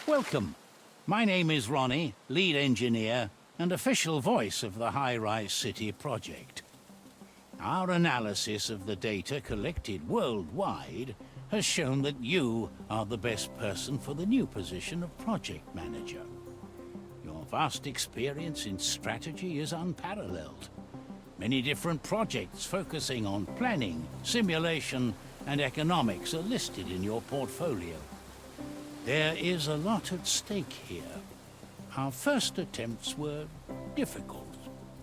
Welcome. My name is Ronnie, lead engineer and official voice of the Highrise City project. Our analysis of the data collected worldwide has shown that you are the best person for the new position of project manager. Your vast experience in strategy is unparalleled. Many different projects focusing on planning, simulation, and economics are listed in your portfolio. There is a lot at stake here. Our first attempts were difficult,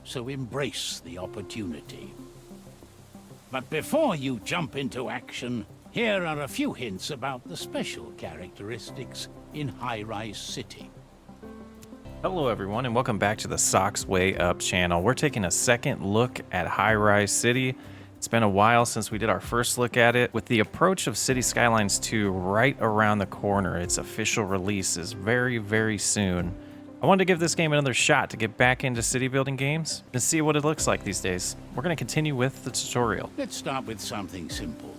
so embrace the opportunity. But before you jump into action, here are a few hints about the special characteristics in Highrise City. Hello everyone and welcome back to the Socks Way Up channel. We're taking a second look at Highrise City. It's been a while since we did our first look at it. With the approach of City Skylines 2 right around the corner, its official release is very soon. I wanted to give this game another shot to get back into city building games and see what it looks like these days. We're going to continue with the tutorial. Let's start with something simple.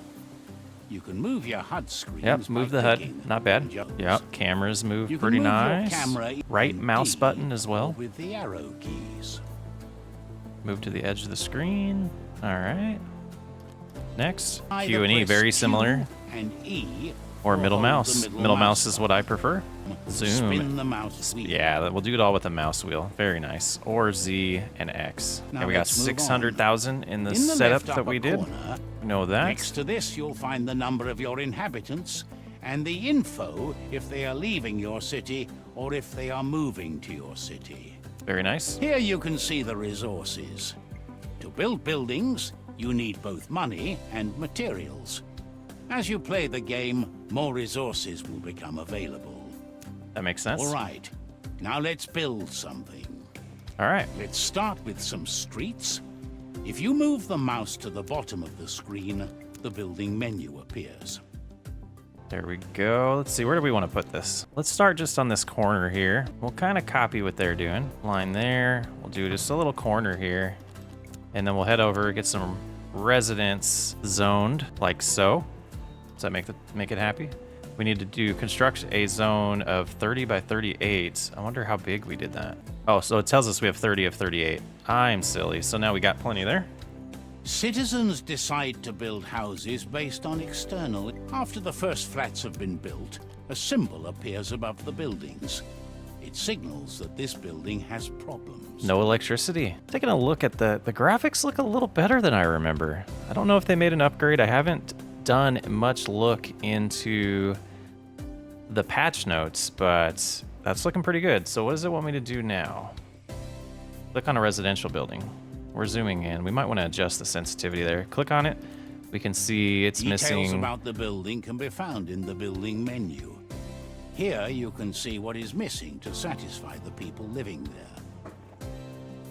You can move your HUD screens. Yep, move the HUD. Not bad. Yep, cameras move pretty nice. Right mouse button as well. With the arrow keys. Move to the edge of the screen. All right. Next, Q and E, very similar. And E. Or middle mouse. Middle mouse is what I prefer. Zoom. Spin the mouse wheel. Yeah, we'll do it all with the mouse wheel. Very nice. Or Z and X. Now we got 600,000 in the setup that we did. Know that. Next to this, you'll find the number of your inhabitants and the info if they are leaving your city or if they are moving to your city. Very nice. Here you can see the resources. To build buildings, you need both money and materials. As you play the game, more resources will become available. That makes sense. All right, now let's build something. All right. Let's start with some streets. If you move the mouse to the bottom of the screen, the building menu appears. There we go. Let's see, where do we want to put this? Let's start just on this corner here. We'll kind of copy what they're doing. Line there. We'll do just a little corner here. And then we'll head over, get some residents zoned, like so. Does that make it happy? We need to construct a zone of 30 by 38. I wonder how big we did that. Oh, so it tells us we have 30 of 38. I'm silly. So now we got plenty there. Citizens decide to build houses based on external. After the first flats have been built, a symbol appears above the buildings. It signals that this building has problems. No electricity. Taking a look at the graphics look a little better than I remember. I don't know if they made an upgrade. I haven't done much look into the patch notes, but that's looking pretty good. So what does it want me to do now? Click on a residential building. We're zooming in. We might want to adjust the sensitivity there. Click on it. We can see it's missing. Details about the building can be found in the building menu. Here you can see what is missing to satisfy the people living there.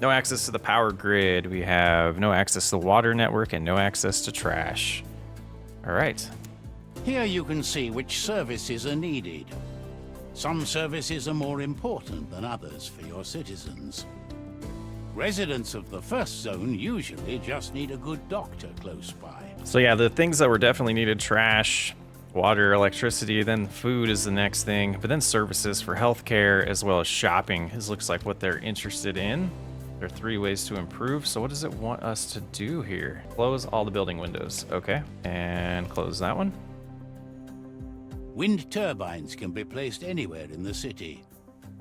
No access to the power grid. We have no access to the water network and no access to trash. All right. Here you can see which services are needed. Some services are more important than others for your citizens. Residents of the first zone usually just need a good doctor close by. So yeah, the things that were definitely needed: trash, water, electricity, then food is the next thing, but then services for healthcare as well as shopping looks like what they're interested in. There are 3 ways to improve. So what does it want us to do here? Close all the building windows. Okay, and close that one. Wind turbines can be placed anywhere in the city.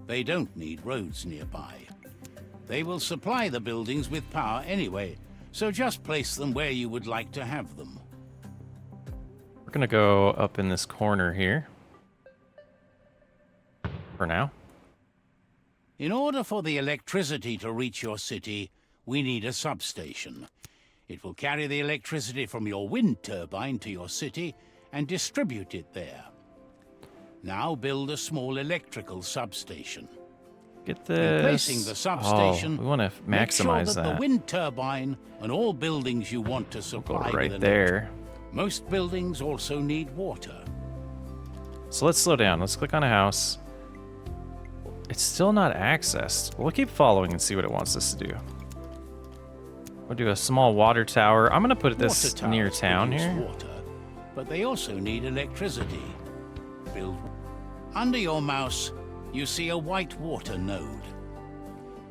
They don't need roads nearby. They will supply the buildings with power anyway, so just place them where you would like to have them. We're gonna go up in this corner here for now. In order for the electricity to reach your city, we need a substation. It will carry the electricity from your wind turbine to your city and distribute it there. Now build a small electrical substation. Get this. In placing the substation, we want to maximize make sure that the wind turbine and all buildings you want to supply go right with there. Most buildings also need water. So let's slow down. Let's click on a house. It's still not accessed. We'll keep following and see what it wants us to do. We'll do a small water tower. I'm going to put this near town here. Water, but they also need electricity. Build. Under your mouse, you see a white water node.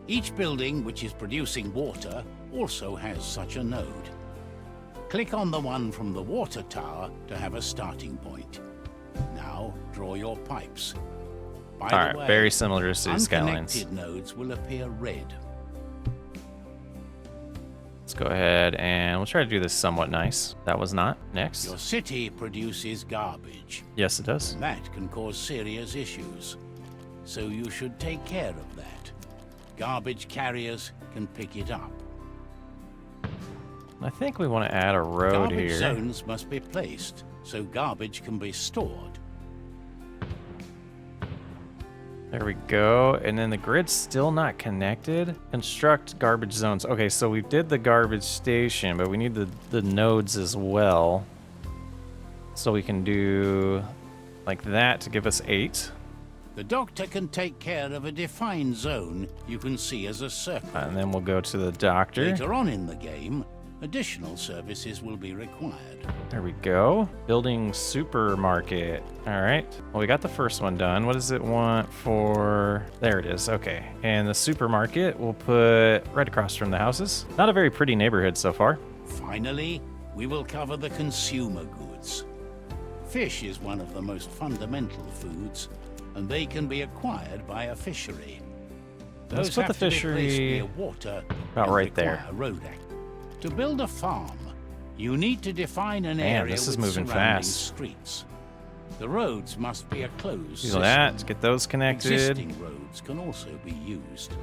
Each building which is producing water also has such a node. Click on the one from the water tower to have a starting point. Now draw your pipes. By All right, the way, very similar to City Skylines. unconnected nodes will appear red. Let's go ahead and we'll try to do this somewhat nice. That was not. Next. Your city produces garbage. Yes, it does. That can cause serious issues, so you should take care of that. Garbage carriers can pick it up. I think we want to add a road Garbage here. zones must be placed so garbage can be stored. There we go. And then the grid's still not connected. Construct garbage zones. Okay, so we did the garbage station, but we need the nodes as well. So we can do like that to give us 8. The doctor can take care of a defined zone you can see as a circle. And then we'll go to the doctor. Later on in the game, additional services will be required. There we go. Building supermarket. All right. Well, we got the first one done. What does it want for... There it is. Okay. And the supermarket we'll put right across from the houses. Not a very pretty neighborhood so far. Finally, we will cover the consumer goods. Fish is one of the most fundamental foods, and they can be acquired by a fishery. Let's Those put the have to be placed fishery near water about and right there. require road access. To build a farm, you need to define an Man, area this is with moving surrounding fast. streets. The roads must be a closed Do system. that. Get those connected. Existing roads can also be used.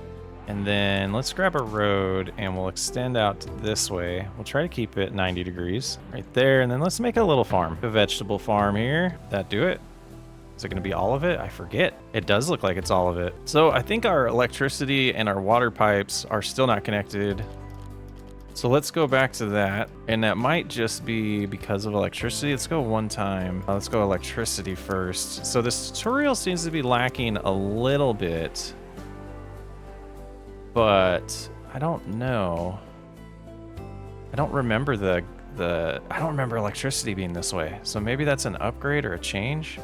And then let's grab a road and we'll extend out this way. We'll try to keep it 90 degrees right there. And then let's make a little farm, a vegetable farm here. That do it? Is it going to be all of it? I forget. It does look like it's all of it. So I think our electricity and our water pipes are still not connected. So let's go back to that. And that might just be because of electricity. Let's go one time. Let's go electricity first. So this tutorial seems to be lacking a little bit. But I don't know. I don't remember I don't remember electricity being this way. So maybe that's an upgrade or a change.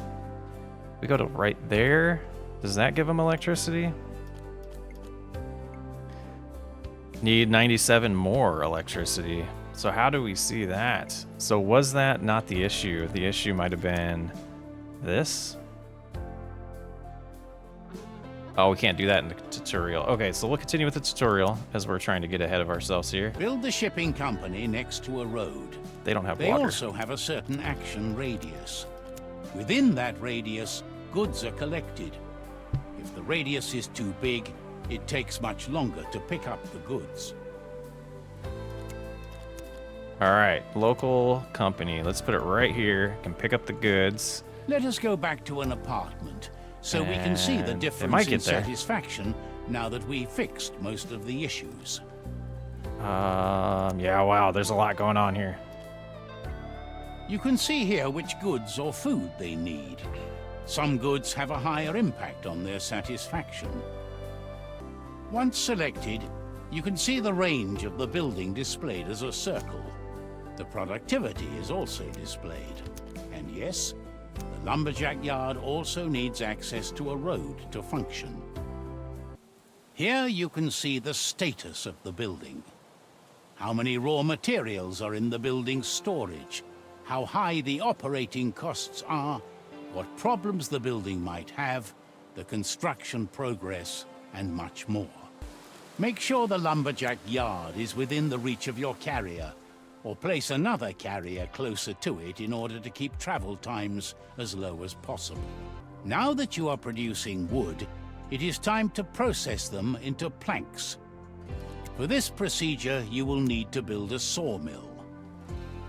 We go to right there. Does that give them electricity? Need 97 more electricity. So how do we see that? So was that not the issue? The issue might have been this. Oh, we can't do that in the tutorial. Okay, so we'll continue with the tutorial as we're trying to get ahead of ourselves here. Build the shipping company next to a road. They don't have They water. also have a certain action radius. Within that radius, goods are collected. If the radius is too big, it takes much longer to pick up the goods. All right, local company. Let's put it right here. Can pick up the goods. Let us go back to an apartment so we can see the And they difference might in get there. satisfaction now that we fixed most of the issues. Yeah, wow, there's a lot going on here. You can see here which goods or food they need. Some goods have a higher impact on their satisfaction. Once selected, you can see the range of the building displayed as a circle. The productivity is also displayed. And yes, the lumberjack yard also needs access to a road to function. Here you can see the status of the building. How many raw materials are in the building's storage, how high the operating costs are, what problems the building might have, the construction progress, and much more. Make sure the lumberjack yard is within the reach of your carrier, or place another carrier closer to it in order to keep travel times as low as possible. Now that you are producing wood, it is time to process them into planks. For this procedure, you will need to build a sawmill.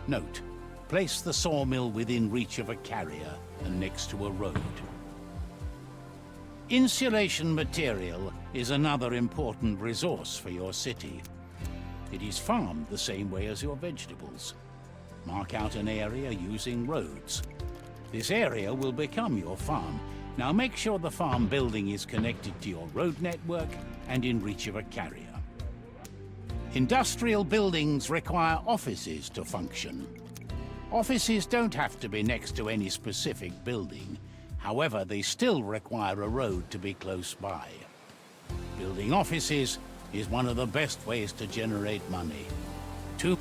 Note, place the sawmill within reach of a carrier and next to a road. Insulation material is another important resource for your city. It is farmed the same way as your vegetables. Mark out an area using roads. This area will become your farm. Now make sure the farm building is connected to your road network and in reach of a carrier. Industrial buildings require offices to function. Offices don't have to be next to any specific building. However, they still require a road to be close by. Building offices is one of the best ways to generate money. 2.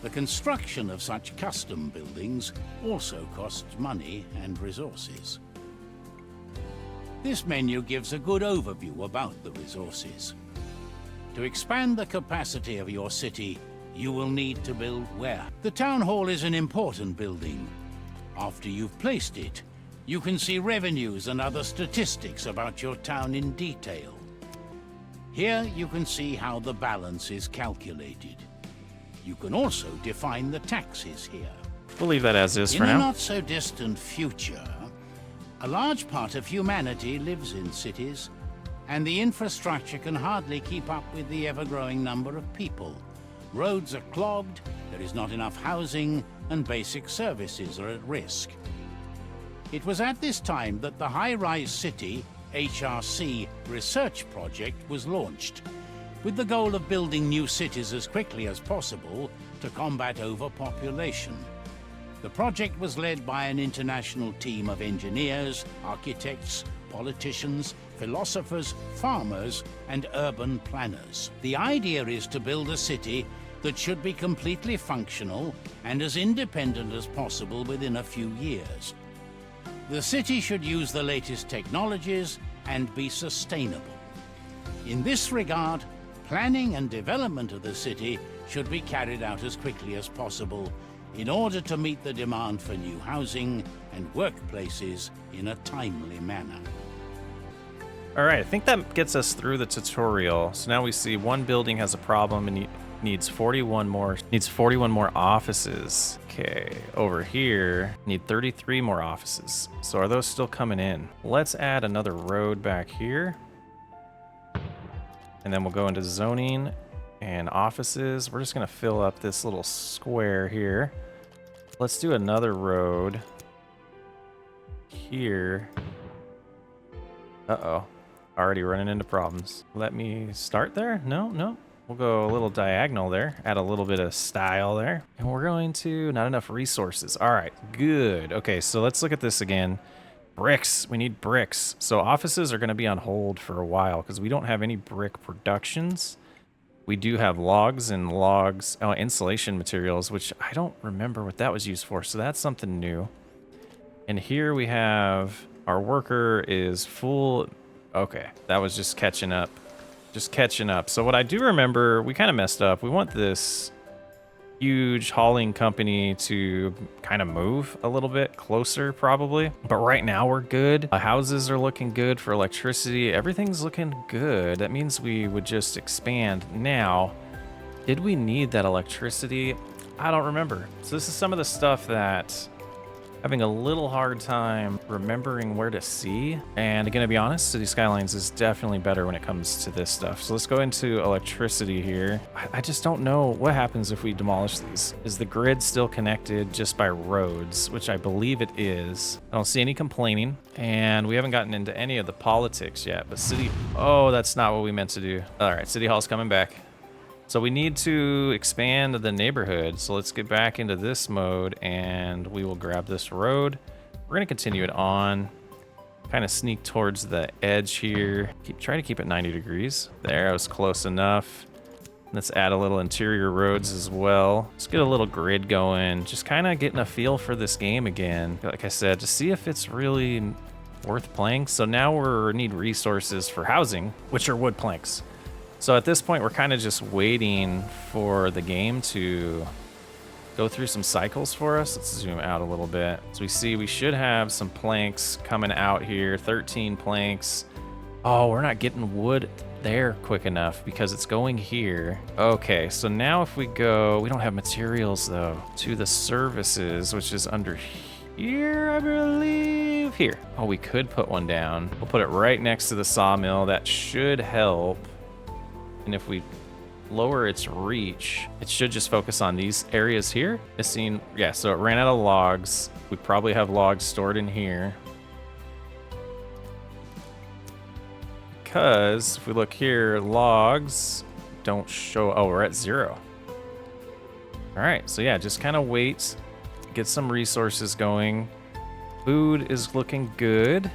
The construction of such custom buildings also costs money and resources. This menu gives a good overview about the resources. To expand the capacity of your city, you will need to build where? The town hall is an important building. After you've placed it, you can see revenues and other statistics about your town in detail. Here you can see how the balance is calculated. You can also define the taxes here. We'll leave that as is for now. In a not-so-distant future, a large part of humanity lives in cities, and the infrastructure can hardly keep up with the ever-growing number of people. Roads are clogged, there is not enough housing, and basic services are at risk. It was at this time that the Highrise City HRC research project was launched, with the goal of building new cities as quickly as possible to combat overpopulation. The project was led by an international team of engineers, architects, politicians, philosophers, farmers, and urban planners. The idea is to build a city that should be completely functional and as independent as possible within a few years. The city should use the latest technologies and be sustainable. In this regard, planning and development of the city should be carried out as quickly as possible in order to meet the demand for new housing and workplaces in a timely manner. All right, I think that gets us through the tutorial. So now we see one building has a problem and needs 41 more offices. Okay, over here, need 33 more offices. So are those still coming in? Let's add another road back here. And then we'll go into zoning and offices. We're just gonna fill up this little square here. Let's do another road here. Uh-oh, already running into problems. Let me start there? No. We'll go a little diagonal there, add a little bit of style there. And we're going to, not enough resources. All right, good. Okay, so let's look at this again. Bricks, we need bricks. So offices are gonna be on hold for a while because we don't have any brick productions. We do have logs, insulation materials, which I don't remember what that was used for. So that's something new. And here we have, our worker is full. Okay, that was just catching up. So what I do remember, we kind of messed up. We want this huge hauling company to kind of move a little bit closer probably. But right now we're good. Houses are looking good for electricity. Everything's looking good. That means we would just expand. Now, did we need that electricity? I don't remember. So this is some of the stuff that having a little hard time remembering where to see. And gonna be honest, City Skylines is definitely better when it comes to this stuff. So let's go into electricity here. I just don't know what happens if we demolish these. Is the grid still connected just by roads, which I believe it is. I don't see any complaining. And we haven't gotten into any of the politics yet, but oh, that's not what we meant to do. All right, City Hall's coming back. So we need to expand the neighborhood. So let's get back into this mode and we will grab this road. We're gonna continue it on, kind of sneak towards the edge here. Try to keep it 90 degrees. There, I was close enough. Let's add a little interior roads as well. Let's get a little grid going. Just kind of getting a feel for this game again. Like I said, to see if it's really worth playing. So now we need resources for housing, which are wood planks. So at this point, we're kind of just waiting for the game to go through some cycles for us. Let's zoom out a little bit. So we see we should have some planks coming out here, 13 planks. Oh, we're not getting wood there quick enough because it's going here. Okay, so now if we go, we don't have materials though, to the services, which is under here, I believe. Here. Oh, we could put one down. We'll put it right next to the sawmill. That should help. And if we lower its reach, it should just focus on these areas here. Yeah, so it ran out of logs. We probably have logs stored in here. Because if we look here, logs don't show. Oh, we're at 0. All right, so yeah, just kind of wait, get some resources going. Food is looking good.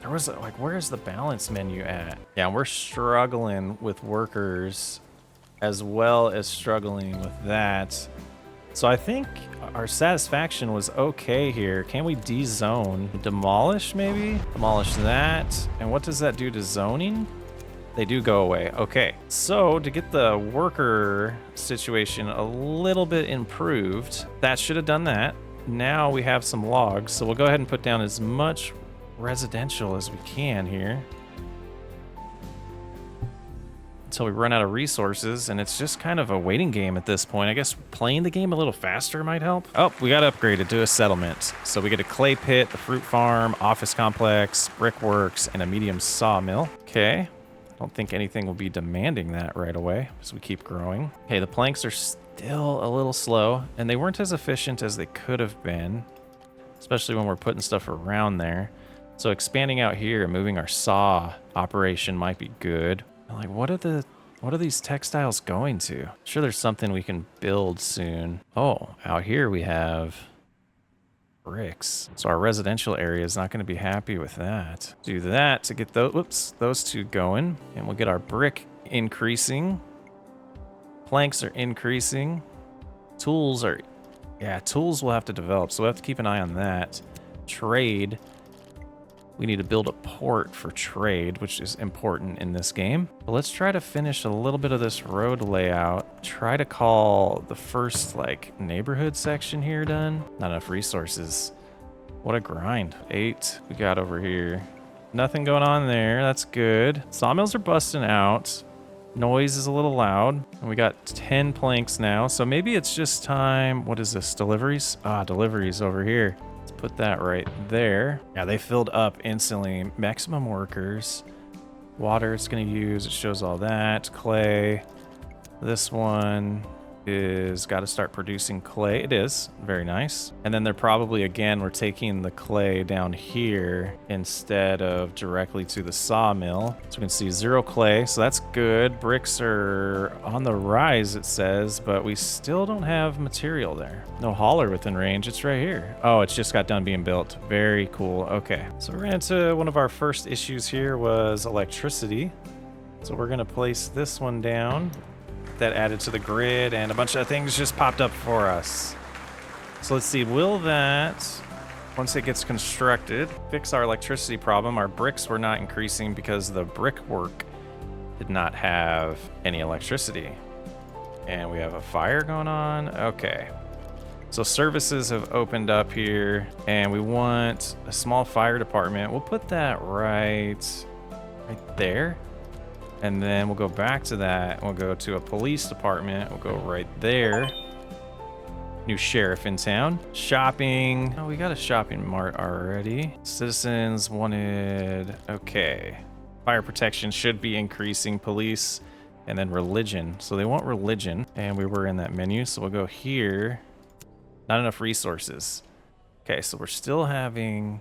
There was like, where's the balance menu at? Yeah, we're struggling with workers as well as struggling with that. So I think our satisfaction was okay here. Can we de-zone? Demolish maybe? Demolish that. And what does that do to zoning? They do go away. Okay. So to get the worker situation a little bit improved, that should have done that. Now we have some logs. So we'll go ahead and put down as much residential as we can here until we run out of resources, and it's just kind of a waiting game at this point. I guess playing the game a little faster might help. Oh, we got upgraded to a settlement. So we get a clay pit, the fruit farm, office complex, brickworks, and a medium sawmill. Okay. I don't think anything will be demanding that right away as we keep growing. Okay, the planks are still a little slow, and they weren't as efficient as they could have been, especially when we're putting stuff around there. So expanding out here and moving our saw operation might be good. Like, what are these textiles going to? Sure, there's something we can build soon. Oh, out here we have bricks. So our residential area is not going to be happy with that. Do that to get those two going, and we'll get our brick increasing. Planks are increasing. Tools will have to develop, so we'll have to keep an eye on that. Trade. We need to build a port for trade, which is important in this game. But let's try to finish a little bit of this road layout. Try to call the first, like, neighborhood section here done. Not enough resources. What a grind. 8 we got over here. Nothing going on there. That's good. Sawmills are busting out. Noise is a little loud. And we got 10 planks now. So maybe it's just time. What is this? Deliveries? Ah, deliveries over here. Put that right there. Yeah, they filled up instantly. Maximum workers. Water it's going to use. It shows all that. Clay. This one is got to start producing clay. It is. Very nice. And then they're probably, again, we're taking the clay down here instead of directly to the sawmill. So we can see 0 clay. So that's good. Bricks are on the rise, it says, but we still don't have material there. No hauler within range. It's right here. Oh, it's just got done being built. Very cool. Okay. So we ran into one of our first issues here was electricity. So we're going to place this one down. That added to the grid, and a bunch of things just popped up for us. So let's see, will that, once it gets constructed, fix our electricity problem? Our bricks were not increasing because the brickwork did not have any electricity. And we have a fire going on. Okay. So services have opened up here, and we want a small fire department. We'll put that right there. And then we'll go back to that. We'll go to a police department. We'll go right there. New sheriff in town. Shopping. Oh, we got a shopping mart already. Citizens wanted. Okay. Fire protection should be increasing. Police. And then religion. So they want religion. And we were in that menu. So we'll go here. Not enough resources. Okay, so we're still having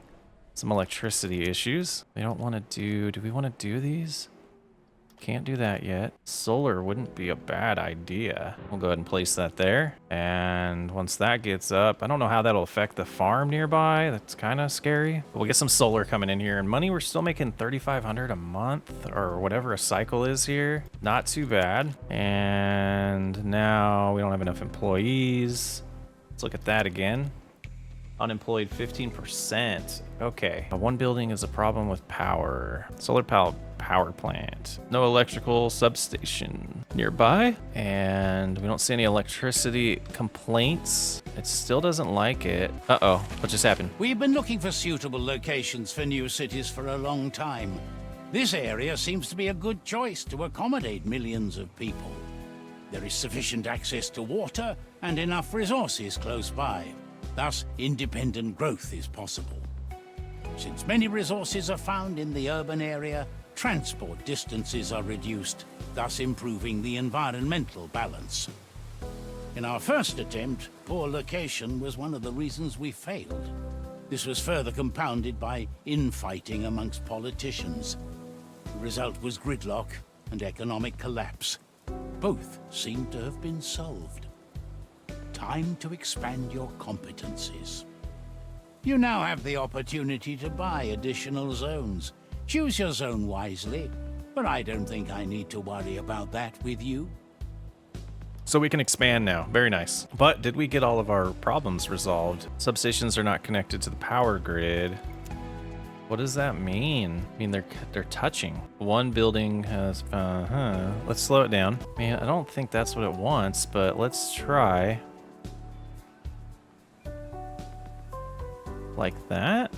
some electricity issues. We don't want to do we want to do these? Can't do that yet. Solar wouldn't be a bad idea. We'll go ahead and place that there. And once that gets up, I don't know how that'll affect the farm nearby. That's kind of scary. But we'll get some solar coming in here. And money, we're still making $3,500 a month or whatever a cycle is here. Not too bad. And now we don't have enough employees. Let's look at that again. Unemployed 15%. Okay. One building is a problem with power. Solar power plant. No electrical substation nearby. And we don't see any electricity complaints. It still doesn't like it. Uh-oh. What just happened? We've been looking for suitable locations for new cities for a long time. This area seems to be a good choice to accommodate millions of people. There is sufficient access to water and enough resources close by. Thus, independent growth is possible. Since many resources are found in the urban area, transport distances are reduced, thus improving the environmental balance. In our first attempt, poor location was one of the reasons we failed. This was further compounded by infighting amongst politicians. The result was gridlock and economic collapse. Both seem to have been solved. Time to expand your competencies. You now have the opportunity to buy additional zones. Choose your zone wisely, but I don't think I need to worry about that with you. So we can expand now. Very nice. But did we get all of our problems resolved? Substations are not connected to the power grid. What does that mean? I mean, they're touching. One building has, Let's slow it down. Man, I don't think that's what it wants, but let's try. Like that?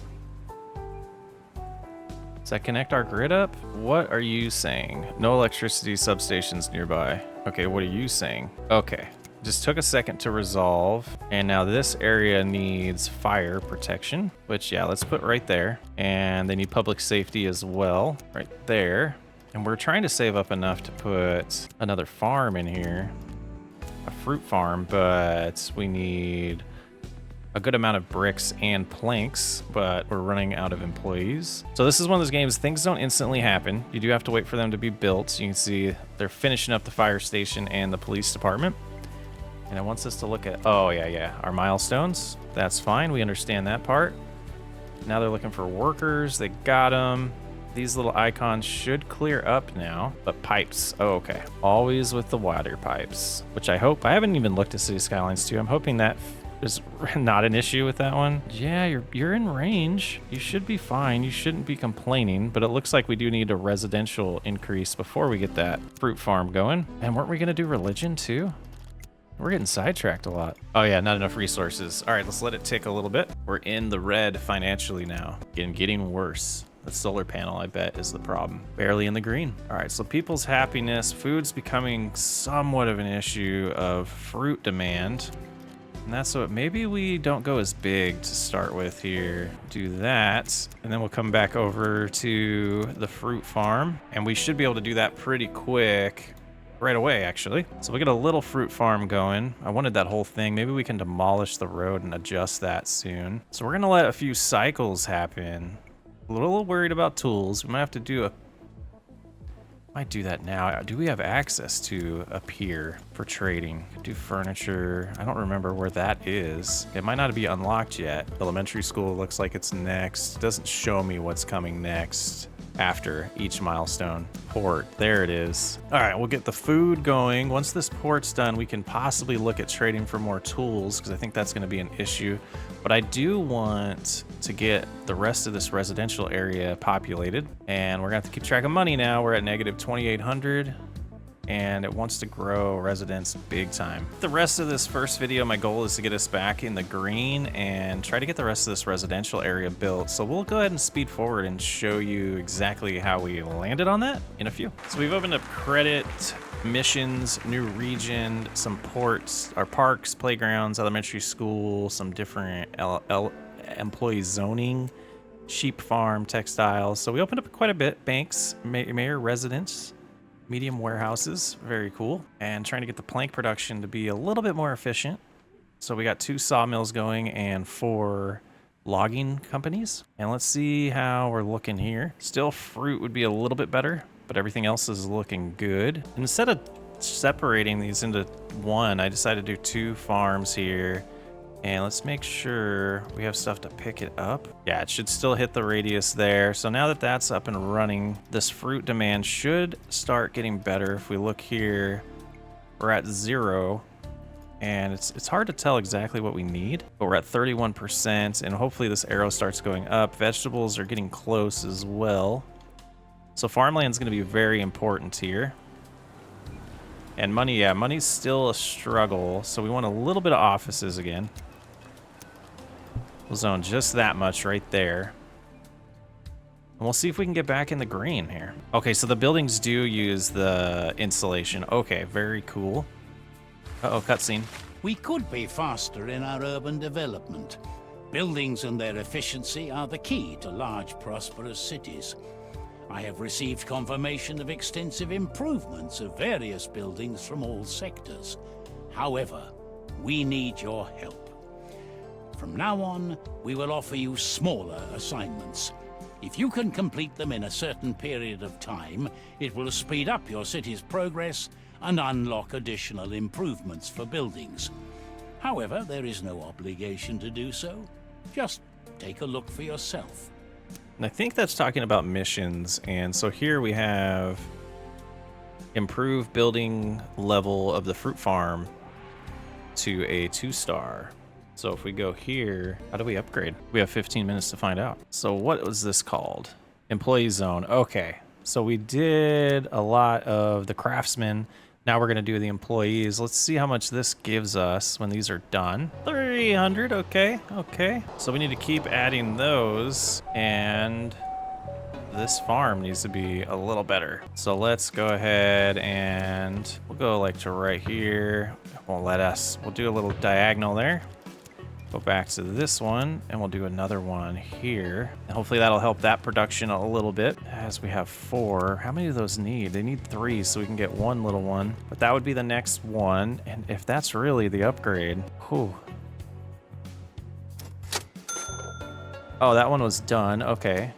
Does that connect our grid up? What are you saying? No electricity substations nearby. Okay, what are you saying? Okay. Just took a second to resolve, and now this area needs fire protection, which, yeah, let's put right there. And they need public safety as well, right there. And we're trying to save up enough to put another farm in here, a fruit farm, but we need a good amount of bricks and planks, but we're running out of employees. So this is one of those games, things don't instantly happen. You do have to wait for them to be built. You can see they're finishing up the fire station and the police department. And it wants us to look at, oh yeah, our milestones. That's fine, we understand that part. Now they're looking for workers, they got them. These little icons should clear up now, but pipes, oh, okay. Always with the water pipes, which I haven't even looked at City Skylines 2. I'm hoping that is not an issue with that one. Yeah, you're in range. You should be fine, you shouldn't be complaining, but it looks like we do need a residential increase before we get that fruit farm going. And weren't we gonna do religion too? We're getting sidetracked a lot. Oh yeah, not enough resources. All right, let's let it tick a little bit. We're in the red financially now. Getting worse. The solar panel, I bet, is the problem. Barely in the green. All right, so people's happiness. Food's becoming somewhat of an issue of fruit demand. And that's what, maybe we don't go as big to start with here. Do that, and then we'll come back over to the fruit farm. And we should be able to do that pretty quick. Right away, actually. So we get a little fruit farm going. I wanted that whole thing. Maybe we can demolish the road and adjust that soon. So we're gonna let a few cycles happen. A little worried about tools. We might have to do might do that now. Do we have access to a pier for trading? Do furniture. I don't remember where that is. It might not be unlocked yet. Elementary school looks like it's next. It doesn't show me what's coming next after each milestone. Port, there it is. All right, we'll get the food going. Once this port's done, we can possibly look at trading for more tools, because I think that's going to be an issue. But I do want to get the rest of this residential area populated, and we're gonna have to keep track of money now. We're at negative 2,800. And it wants to grow residents big time. The rest of this first video, my goal is to get us back in the green and try to get the rest of this residential area built. So we'll go ahead and speed forward and show you exactly how we landed on that in a few. So we've opened up credit, missions, new region, some ports, our parks, playgrounds, elementary school, some different employee zoning, sheep farm, textiles. So we opened up quite a bit. Banks, mayor residence, medium warehouses, very cool. And trying to get the plank production to be a little bit more efficient. So we got 2 sawmills going and 4 logging companies. And let's see how we're looking here. Still, fruit would be a little bit better, but everything else is looking good. Instead of separating these into one, I decided to do 2 farms here. And let's make sure we have stuff to pick it up. Yeah, it should still hit the radius there. So now that that's up and running, this fruit demand should start getting better. If we look here, we're at 0. And it's hard to tell exactly what we need, but we're at 31%, and hopefully this arrow starts going up. Vegetables are getting close as well. So farmland's gonna be very important here. And money, yeah, money's still a struggle. So we want a little bit of offices again. We'll zone just that much right there. And we'll see if we can get back in the green here. Okay, so the buildings do use the insulation. Okay, very cool. Uh-oh, cutscene. We could be faster in our urban development. Buildings and their efficiency are the key to large, prosperous cities. I have received confirmation of extensive improvements of various buildings from all sectors. However, we need your help. From now on, we will offer you smaller assignments. If you can complete them in a certain period of time, it will speed up your city's progress and unlock additional improvements for buildings. However, there is no obligation to do so. Just Take a look for yourself. And I think that's talking about missions. And so here we have improve building level of the fruit farm to a 2-star. So if we go here, how do we upgrade? We have 15 minutes to find out. So what was this called? Employee zone. Okay. So we did a lot of the craftsmen. Now we're going to do the employees. Let's see how much this gives us when these are done. 300. Okay. Okay. So we need to keep adding those, and this farm needs to be a little better. So let's go ahead and we'll go like to right here. Won't let us. We'll do a little diagonal there. Go back to this one, and we'll do another one here. And hopefully that'll help that production a little bit, as we have 4. How many of those need? They need 3, so we can get one little one. But that would be the next one, and if that's really the upgrade, whew. Oh, that one was done. Okay.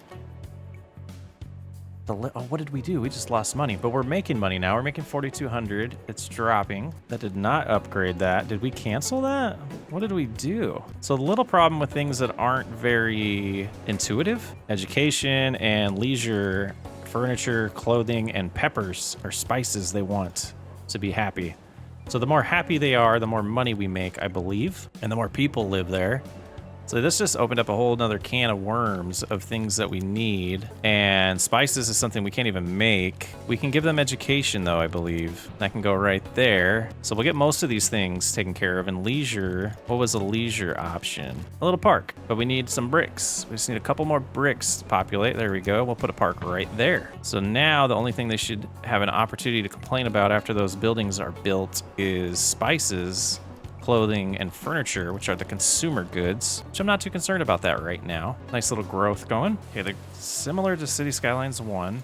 What did we do? We just lost money, but we're making money now. We're making 4,200. It's dropping. That did not upgrade that. Did we cancel that? What did we do? So the little problem with things that aren't very intuitive, education and leisure, furniture, clothing, and peppers or spices they want to be happy. So the more happy they are, the more money we make, I believe, and the more people live there. So this just opened up a whole nother can of worms of things that we need. And spices is something we can't even make. We can give them education though, I believe. That can go right there. So we'll get most of these things taken care of. And leisure, what was a leisure option? A little park, but we need some bricks. We just need a couple more bricks to populate. There we go. We'll put a park right there. So now the only thing they should have an opportunity to complain about after those buildings are built is spices, clothing, and furniture, which are the consumer goods, which I'm not too concerned about that right now. Nice little growth going. Okay, they're similar to City Skylines 1.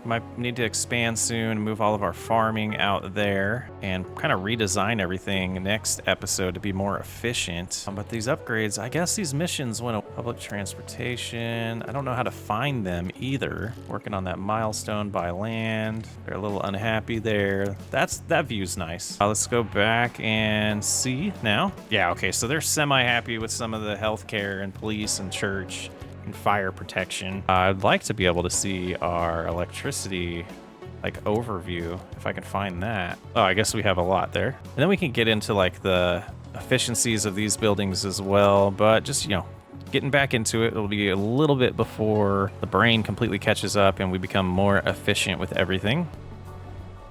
Might need to expand soon and move all of our farming out there and kind of redesign everything next episode to be more efficient. But these upgrades, I guess these missions went to public transportation. I don't know how to find them either. Working on that milestone by land. They're a little unhappy there. That view's nice. Let's go back and see now. Yeah, okay, so they're semi-happy with some of the healthcare and police and church and fire protection. I'd like to be able to see our electricity like overview if I can find that. Oh, I guess we have a lot there. And then we can get into like the efficiencies of these buildings as well, but just, getting back into it, it'll be a little bit before the brain completely catches up and we become more efficient with everything.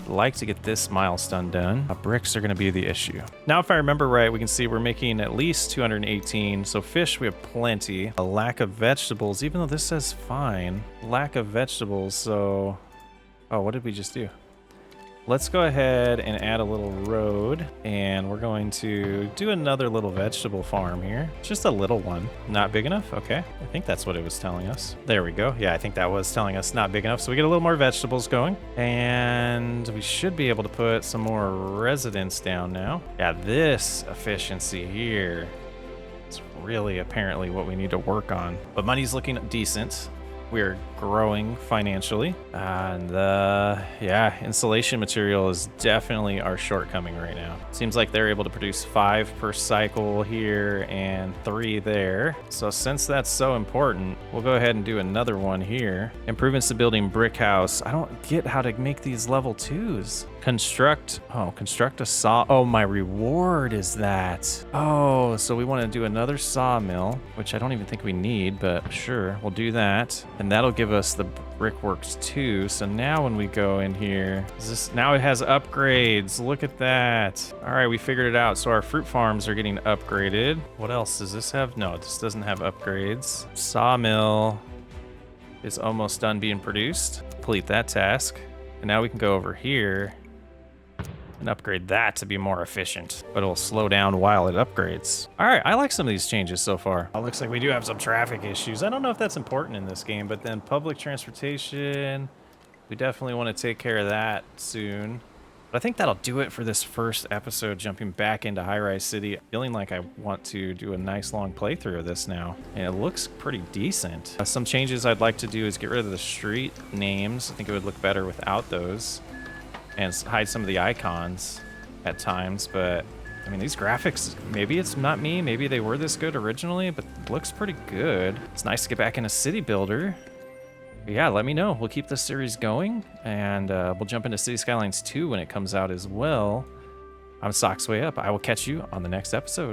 Like to get this milestone done. Bricks are going to be the issue. Now, if I remember right, we can see we're making at least 218. So fish, we have plenty. A lack of vegetables, even though this says fine. Lack of vegetables, so... Oh, what did we just do? Let's go ahead and add a little road, and we're going to do another little vegetable farm here. Just a little one. Not big enough? Okay. I think that's what it was telling us. There we go. Yeah, I think that was telling us not big enough. So we get a little more vegetables going, and we should be able to put some more residents down now. Yeah, this efficiency here is really apparently what we need to work on. But money's looking decent. We're growing financially, and yeah, insulation material is definitely our shortcoming right now. Seems like they're able to produce 5 per cycle here and 3 there. So since that's so important, we'll go ahead and do another one here. Improvements to building brick house. I don't get how to make these level 2s. Construct a saw. Oh, my reward is that. Oh, so we want to do another sawmill, which I don't even think we need, but sure, we'll do that. And that'll give us the brickworks too. So now when we go in here, now it has upgrades. Look at that. All right, we figured it out. So our fruit farms are getting upgraded. What else does this have? No, this doesn't have upgrades. Sawmill is almost done being produced. Complete that task. And now we can go over here and upgrade that to be more efficient, but it'll slow down while it upgrades. All right, I like some of these changes so far. It looks like we do have some traffic issues. I don't know if that's important in this game, but then public transportation, we definitely want to take care of that soon. But I think that'll do it for this first episode, jumping back into Highrise City. Feeling like I want to do a nice long playthrough of this now, and it looks pretty decent. Some changes I'd like to do is get rid of the street names. I think it would look better without those, and hide some of the icons at times, but I mean, these graphics, maybe it's not me, maybe they were this good originally, but it looks pretty good. It's nice to get back in a city builder. But yeah, let me know. We'll keep this series going, and we'll jump into City Skylines 2 when it comes out as well. I'm Socksway Up. I will catch you on the next episode.